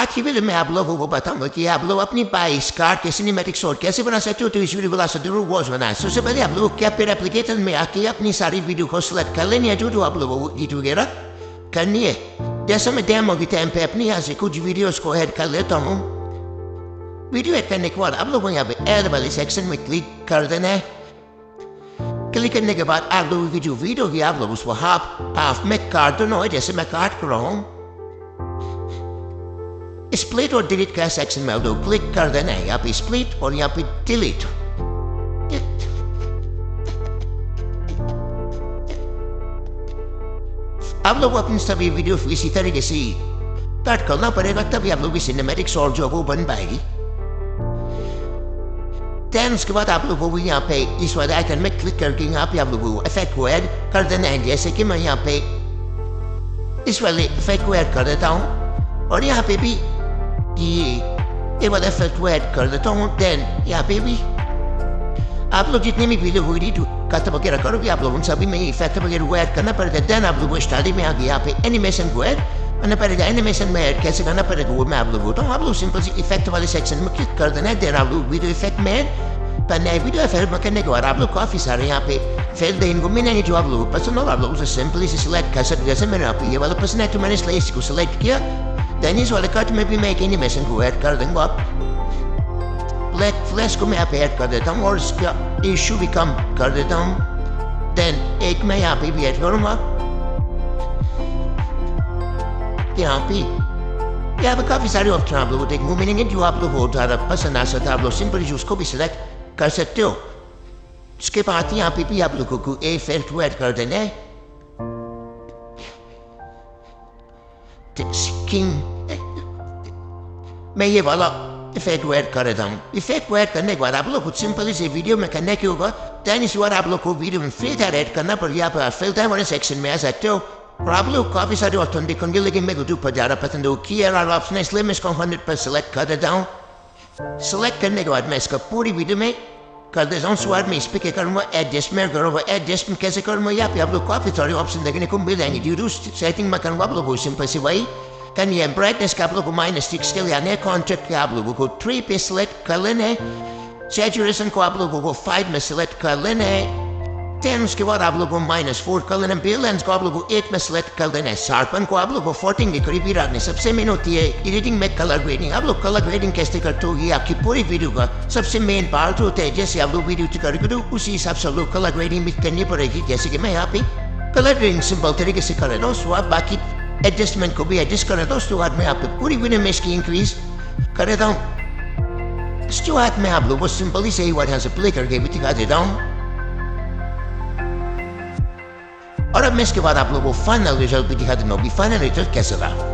आज की वीडियो में आप लोगों को बताऊंगा कि आप लोग अपनी बाइक कार के सिनेमैटिक शॉट कैसे बना सकते हो। तो इस वीडियो को जरूर वॉच बनाए। सबसे पहले आप लोग कैप्चर एप्लीकेशन में आके अपनी सारी वीडियो को सिलेक्ट कर लेनी है जो आप लोगों को एडिट वगैरह करनी है। जैसे मैं डेमो के टाइम पे अपनी यहाँ से कुछ वीडियोस को ऐड कर लेता हूँ। वीडियो ऐड करने के बाद आप लोगों को यहाँ पे ऐड वाले सेक्शन में क्लिक कर देना है। क्लिक करने के बाद आप लोगों की जो वीडियो की आप लोग उसको हाफ में काट देना है। जैसे मैं काट कर रहा हूँ, स्प्लिट और डिलीट का सेक्शन में आप लोग क्लिक कर देना है। यहाँ पे स्प्लिट और यहाँ पे डिलीट। आप लोग अपनी सभी वीडियो इसी तरीके से कट करना पड़ेगा, तभी आप लोग की सिनेमैटिक शॉट जो वो बन पाएगी। देन उसके बाद आप लोगों को यहाँ पे इस वाले आइकन में क्लिक करके यहाँ पे आप लोगों को इफेक्ट को ऐड कर देना है। जैसे कि मैं यहाँ पे इस वाले इफेक्ट को ऐड कर देता हूँ और यहाँ पे भी ये वाला इफेक्ट को ऐड कर देता हूँ। देन यहाँ पे भी आप लोग जितने भी वीडियो को एडिट कट वगैरह करोगे आप लोग उन सभी में इफेक्ट वगैरह को ऐड करना पड़ेगा। देन आप लोगों को स्टार्टिंग में आगे यहाँ पे एनिमेशन को ऐड करना पड़ेगा। एनिमेशन में ऐड कैसे करना पड़ेगा वो मैं आप लोग बताऊँ। आप लोग सिंपल सी इफेक्ट वाले सेक्शन में क्लिक कर देना है। देन आप लोग वीडियो इफेक्ट में ऐड करना है। वीडियो इफेक्ट में करने के बाद आप लोग काफी सारे यहाँ पे फेल इनको मिलेंगे जो आप लोगों को पसंद हो। आप लोग उसे सिंपली से सिलेक्ट कर सकते। जैसे मैंने आप ये वाला पसंद है तो मैंने इसलिए इसको सिलेक्ट किया। देन इस वाले कट में भी मैं एक एनिमेशन को ऐड कर दूंगा। ब्लैक फ्लैश को मैं यहाँ पे ऐड कर देता हूँ और इसका इशू भी कम कर देता हूँ। देन एक मैं यहाँ पे भी ऐड करूंगा। यहाँ पे काफी सारे ऑप्शन आप लोगों को देखने को मिलेंगे जो आप लोगों को ज़्यादा पसंद आ सकता है। आप लोग सिंपली उसको भी सिलेक्ट कर सकते हो। उसके बाद यहाँ पे भी आप लोगों को इफेक्ट को ऐड कर देना है। मैं ये वाला इफेक्ट को ऐड कर देता हूँ। इफेक्ट को ऐड करने के बाद आप लोग खुद सिंपली से वीडियो में करने के होगा। देन इस बार आप लोग को वीडियो में फिल्टर ऐड करना पड़ेगा। यहाँ पर फिल्टर वाले सेक्शन में आ सकते हो और आप लोग काफी सारे ऑप्शन दिखेंगे, लेकिन मेरे को ऊपर ज़्यादा पसंद है क्लियर वाला ऑप्शन है, इसलिए मैं इसको 100% सेलेक्ट कर देता हूँ। सेलेक्ट करने के बाद मैं इसका पूरी वीडियो में कर देता हूँ। स्वाद में इस पर क्या करूँगा, एडजस्टमेंट करूँगा। एडजस्टमेंट कैसे करूँगा, यहाँ पे आप लोग काफी सारे ऑप्शन देखने को मिल जाएंगे। जो सेटिंग में करूँगा आप लोग को सिंपल से वही करनी है। ब्राइटनेस का आप लोग को -6 के लिए आने, कॉन्ट्रास्ट का आप लोगों को 3 पे सिलेक्ट कर लेना है। सैचुरेशन को आप लोगों को 5 में सिलेक्ट कर लेना है। देन उसके बाद आप लोगों को -4 कर लेना है। बैलेंस को आप लोगों को 8 में सिलेक्ट कर देना है। शार्पन को आप लोगों को 14 के करीब ही रखना है। सबसे मेन होती है एडिटिंग में कलर ग्रेडिंग। आप लोग कलर ग्रेडिंग कैसे करते हो, ये आपकी पूरी वीडियो का सबसे मेन पार्ट होता है। जैसे आप लोग वीडियो करोगे तो उसी हिसाब से आप लोग कलर ग्रेडिंग भी करनी पड़ेगी। जैसे कि मैं यहाँ पे कलर ग्रेडिंग सिंपल तरीके से कर रहा हूँ। स्वाद बाकी एडजस्टमेंट को भी एडजस्ट कर रहा हूँ। उसके बाद मैं यहाँ पे पूरी वीडियो में इसकी इंक्रीज कर देता हूँ। उसके बाद मैं आप लोगों को सिंपली से ही यहाँ से प्ले करके भी दिखा देता हूँ। और अब मैं इसके बाद आप लोगों को फाइनल रिजल्ट भी दिखा देता हूँ कि फाइनल रिजल्ट कैसा रहा।